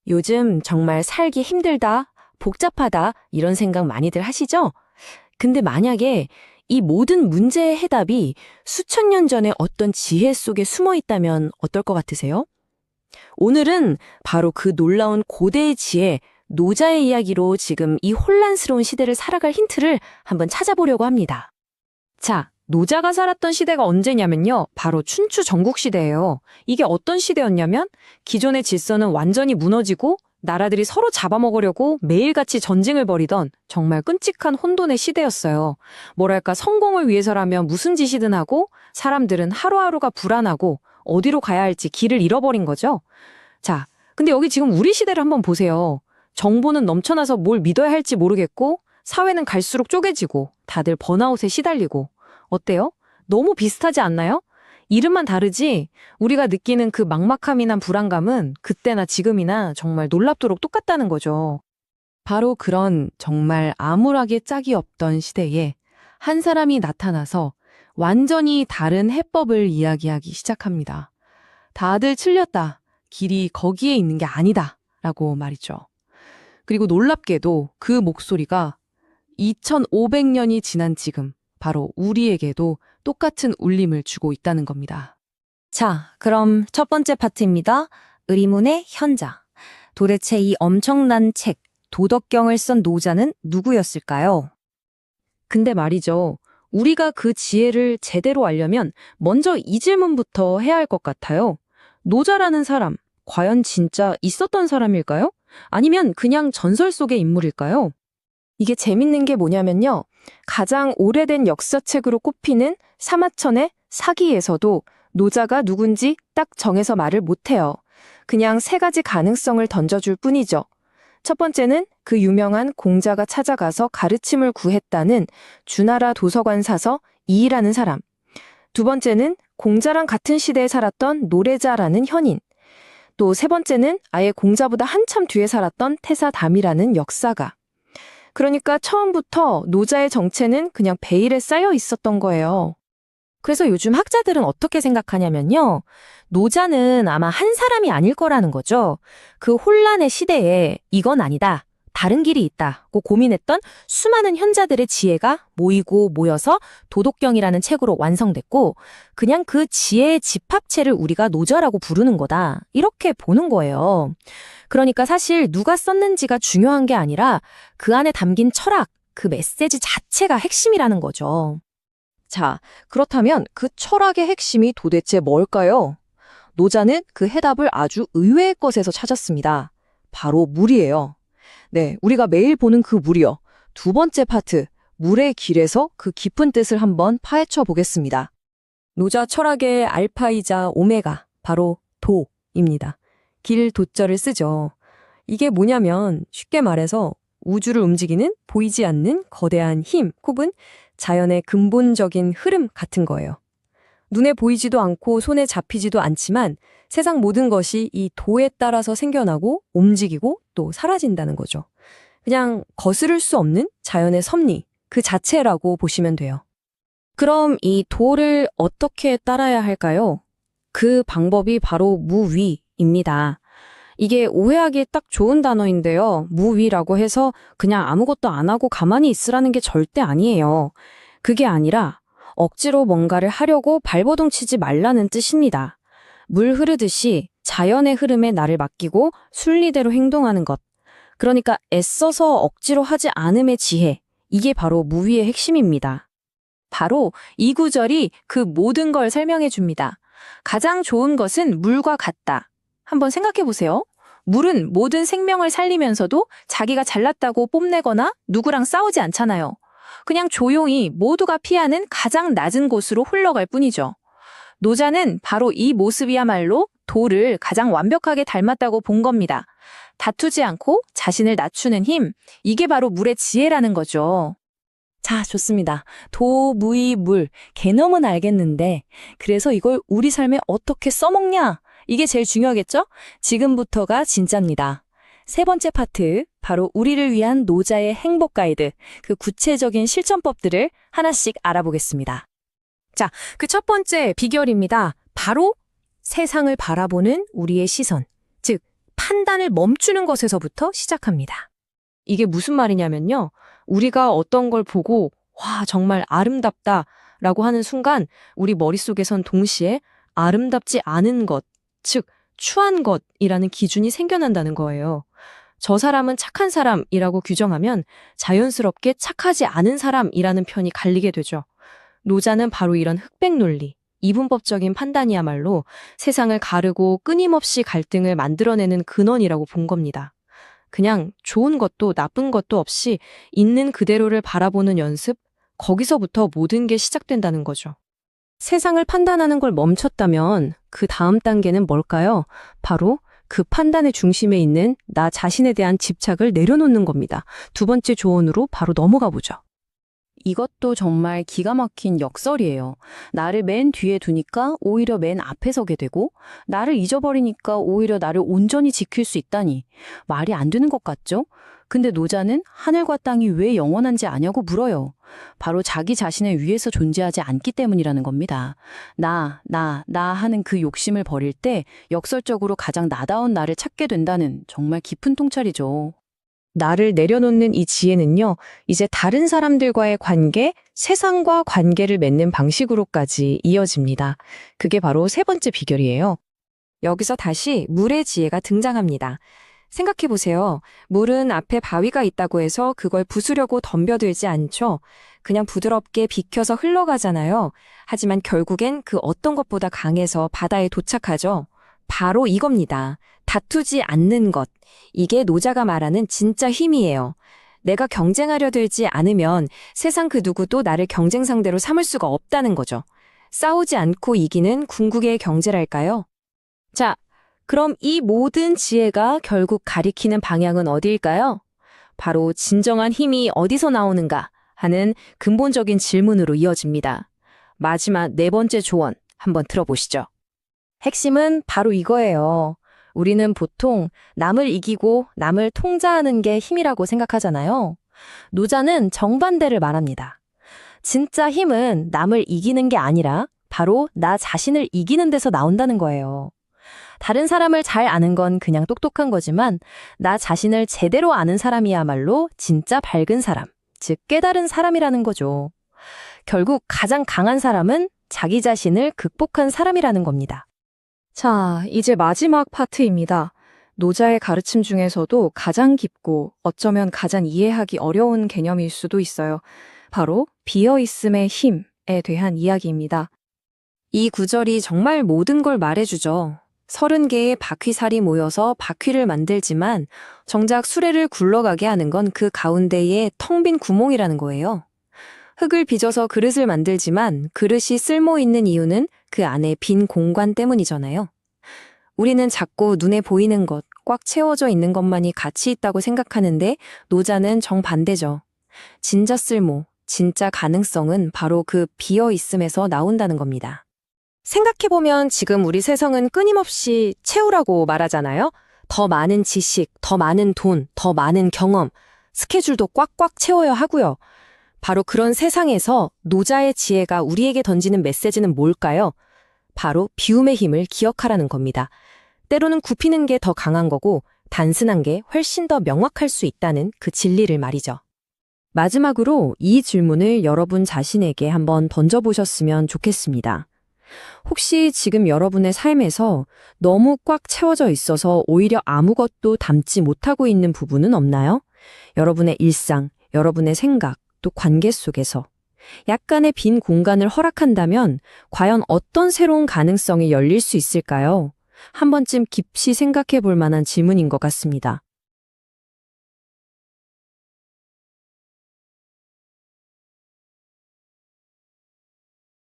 요즘 정말 살기 힘들다, 복잡하다, 이런 생각 많이들 하시죠? 근데 만약에 이 모든 문제의 해답이 수천 년 전에 어떤 지혜 속에 숨어 있다면 어떨 것 같으세요? 오늘은 바로 그 놀라운 고대의 지혜, 노자의 이야기로 지금 이 혼란스러운 시대를 살아갈 힌트를 한번 찾아보려고 합니다. 자, 노자가 살았던 시대가 언제냐면요. 바로 춘추 전국시대예요. 이게 어떤 시대였냐면 기존의 질서는 완전히 무너지고 나라들이 서로 잡아먹으려고 매일같이 전쟁을 벌이던 정말 끔찍한 혼돈의 시대였어요. 뭐랄까 성공을 위해서라면 무슨 짓이든 하고 사람들은 하루하루가 불안하고 어디로 가야 할지 길을 잃어버린 거죠. 자, 근데 여기 지금 우리 시대를 한번 보세요. 정보는 넘쳐나서 뭘 믿어야 할지 모르겠고 사회는 갈수록 쪼개지고 다들 번아웃에 시달리고 어때요? 너무 비슷하지 않나요? 이름만 다르지 우리가 느끼는 그 막막함이나 불안감은 그때나 지금이나 정말 놀랍도록 똑같다는 거죠. 바로 그런 정말 암울하게 짝이 없던 시대에 한 사람이 나타나서 완전히 다른 해법을 이야기하기 시작합니다. 다들 틀렸다. 길이 거기에 있는 게 아니다. 라고 말이죠. 그리고 놀랍게도 그 목소리가 2500년이 지난 지금 바로 우리에게도 똑같은 울림을 주고 있다는 겁니다. 자, 그럼 첫 번째 파트입니다. 의리문의 현자. 도대체 이 엄청난 책, 도덕경을 쓴 노자는 누구였을까요? 근데 말이죠. 우리가 그 지혜를 제대로 알려면 먼저 이 질문부터 해야 할 것 같아요. 노자라는 사람, 과연 진짜 있었던 사람일까요? 아니면 그냥 전설 속의 인물일까요? 이게 재밌는 게 뭐냐면요. 가장 오래된 역사책으로 꼽히는 사마천의 사기에서도 노자가 누군지 딱 정해서 말을 못해요. 그냥 세 가지 가능성을 던져줄 뿐이죠. 첫 번째는 그 유명한 공자가 찾아가서 가르침을 구했다는 주나라 도서관 사서 이이라는 사람. 두 번째는 공자랑 같은 시대에 살았던 노래자라는 현인. 또 세 번째는 아예 공자보다 한참 뒤에 살았던 태사담이라는 역사가. 그러니까 처음부터 노자의 정체는 그냥 베일에 쌓여 있었던 거예요. 그래서 요즘 학자들은 어떻게 생각하냐면요. 노자는 아마 한 사람이 아닐 거라는 거죠. 그 혼란의 시대에 이건 아니다, 다른 길이 있다고 고민했던 수많은 현자들의 지혜가 모이고 모여서 도덕경이라는 책으로 완성됐고 그냥 그 지혜의 집합체를 우리가 노자라고 부르는 거다. 이렇게 보는 거예요. 그러니까 사실 누가 썼는지가 중요한 게 아니라 그 안에 담긴 철학, 그 메시지 자체가 핵심이라는 거죠. 자, 그렇다면 그 철학의 핵심이 도대체 뭘까요? 노자는 그 해답을 아주 의외의 것에서 찾았습니다. 바로 물이에요. 네, 우리가 매일 보는 그 물이요. 두 번째 파트, 물의 길에서 그 깊은 뜻을 한번 파헤쳐 보겠습니다. 노자 철학의 알파이자 오메가, 바로 도입니다. 길 도자를 쓰죠. 이게 뭐냐면 쉽게 말해서 우주를 움직이는 보이지 않는 거대한 힘 혹은 자연의 근본적인 흐름 같은 거예요. 눈에 보이지도 않고 손에 잡히지도 않지만 세상 모든 것이 이 도에 따라서 생겨나고 움직이고 또 사라진다는 거죠. 그냥 거스를 수 없는 자연의 섭리, 그 자체라고 보시면 돼요. 그럼 이 도를 어떻게 따라야 할까요? 그 방법이 바로 무위입니다. 이게 오해하기 딱 좋은 단어인데요. 무위라고 해서 그냥 아무것도 안 하고 가만히 있으라는 게 절대 아니에요. 그게 아니라 억지로 뭔가를 하려고 발버둥 치지 말라는 뜻입니다. 물 흐르듯이 자연의 흐름에 나를 맡기고 순리대로 행동하는 것. 그러니까 애써서 억지로 하지 않음의 지혜. 이게 바로 무위의 핵심입니다. 바로 이 구절이 그 모든 걸 설명해 줍니다. 가장 좋은 것은 물과 같다. 한번 생각해 보세요. 물은 모든 생명을 살리면서도 자기가 잘났다고 뽐내거나 누구랑 싸우지 않잖아요. 그냥 조용히 모두가 피하는 가장 낮은 곳으로 흘러갈 뿐이죠. 노자는 바로 이 모습이야말로 도를 가장 완벽하게 닮았다고 본 겁니다. 다투지 않고 자신을 낮추는 힘, 이게 바로 물의 지혜라는 거죠. 자, 좋습니다. 도, 무이, 물, 개념은 알겠는데 그래서 이걸 우리 삶에 어떻게 써먹냐? 이게 제일 중요하겠죠? 지금부터가 진짜입니다. 세 번째 파트, 바로 우리를 위한 노자의 행복 가이드, 그 구체적인 실천법들을 하나씩 알아보겠습니다. 자, 그 첫 번째 비결입니다. 바로 세상을 바라보는 우리의 시선, 즉 판단을 멈추는 것에서부터 시작합니다. 이게 무슨 말이냐면요. 우리가 어떤 걸 보고 와, 정말 아름답다 라고 하는 순간 우리 머릿속에선 동시에 아름답지 않은 것, 즉 추한 것이라는 기준이 생겨난다는 거예요. 저 사람은 착한 사람이라고 규정하면 자연스럽게 착하지 않은 사람이라는 편이 갈리게 되죠. 노자는 바로 이런 흑백 논리, 이분법적인 판단이야말로 세상을 가르고 끊임없이 갈등을 만들어내는 근원이라고 본 겁니다. 그냥 좋은 것도 나쁜 것도 없이 있는 그대로를 바라보는 연습, 거기서부터 모든 게 시작된다는 거죠. 세상을 판단하는 걸 멈췄다면 그 다음 단계는 뭘까요? 바로 그 판단의 중심에 있는 나 자신에 대한 집착을 내려놓는 겁니다. 두 번째 조언으로 바로 넘어가 보죠. 이것도 정말 기가 막힌 역설이에요. 나를 맨 뒤에 두니까 오히려 맨 앞에 서게 되고, 나를 잊어버리니까 오히려 나를 온전히 지킬 수 있다니. 말이 안 되는 것 같죠? 근데 노자는 하늘과 땅이 왜 영원한지 아냐고 물어요. 바로 자기 자신을 위해서 존재하지 않기 때문이라는 겁니다. 나 하는 그 욕심을 버릴 때 역설적으로 가장 나다운 나를 찾게 된다는 정말 깊은 통찰이죠. 나를 내려놓는 이 지혜는요, 이제 다른 사람들과의 관계, 세상과 관계를 맺는 방식으로까지 이어집니다. 그게 바로 세 번째 비결이에요. 여기서 다시 물의 지혜가 등장합니다. 생각해보세요. 물은 앞에 바위가 있다고 해서 그걸 부수려고 덤벼들지 않죠. 그냥 부드럽게 비켜서 흘러가잖아요. 하지만 결국엔 그 어떤 것보다 강해서 바다에 도착하죠. 바로 이겁니다. 다투지 않는 것. 이게 노자가 말하는 진짜 힘이에요. 내가 경쟁하려 들지 않으면 세상 그 누구도 나를 경쟁 상대로 삼을 수가 없다는 거죠. 싸우지 않고 이기는 궁극의 경제랄까요? 자, 그럼 이 모든 지혜가 결국 가리키는 방향은 어디일까요? 바로 진정한 힘이 어디서 나오는가 하는 근본적인 질문으로 이어집니다. 마지막 네 번째 조언 한번 들어보시죠. 핵심은 바로 이거예요. 우리는 보통 남을 이기고 남을 통제하는 게 힘이라고 생각하잖아요. 노자는 정반대를 말합니다. 진짜 힘은 남을 이기는 게 아니라 바로 나 자신을 이기는 데서 나온다는 거예요. 다른 사람을 잘 아는 건 그냥 똑똑한 거지만 나 자신을 제대로 아는 사람이야말로 진짜 밝은 사람, 즉 깨달은 사람이라는 거죠. 결국 가장 강한 사람은 자기 자신을 극복한 사람이라는 겁니다. 자, 이제 마지막 파트입니다. 노자의 가르침 중에서도 가장 깊고 어쩌면 가장 이해하기 어려운 개념일 수도 있어요. 바로 비어있음의 힘에 대한 이야기입니다. 이 구절이 정말 모든 걸 말해주죠. 30개의 바퀴살이 모여서 바퀴를 만들지만 정작 수레를 굴러가게 하는 건 그 가운데에 텅 빈 구멍이라는 거예요. 흙을 빚어서 그릇을 만들지만 그릇이 쓸모 있는 이유는 그 안에 빈 공간 때문이잖아요. 우리는 자꾸 눈에 보이는 것, 꽉 채워져 있는 것만이 가치 있다고 생각하는데 노자는 정반대죠. 진짜 쓸모, 진짜 가능성은 바로 그 비어 있음에서 나온다는 겁니다. 생각해보면 지금 우리 세상은 끊임없이 채우라고 말하잖아요. 더 많은 지식, 더 많은 돈, 더 많은 경험, 스케줄도 꽉꽉 채워야 하고요. 바로 그런 세상에서 노자의 지혜가 우리에게 던지는 메시지는 뭘까요? 바로 비움의 힘을 기억하라는 겁니다. 때로는 굽히는 게 더 강한 거고 단순한 게 훨씬 더 명확할 수 있다는 그 진리를 말이죠. 마지막으로 이 질문을 여러분 자신에게 한번 던져보셨으면 좋겠습니다. 혹시 지금 여러분의 삶에서 너무 꽉 채워져 있어서 오히려 아무것도 담지 못하고 있는 부분은 없나요? 여러분의 일상, 여러분의 생각, 또 관계 속에서 약간의 빈 공간을 허락한다면 과연 어떤 새로운 가능성이 열릴 수 있을까요? 한 번쯤 깊이 생각해 볼 만한 질문인 것 같습니다.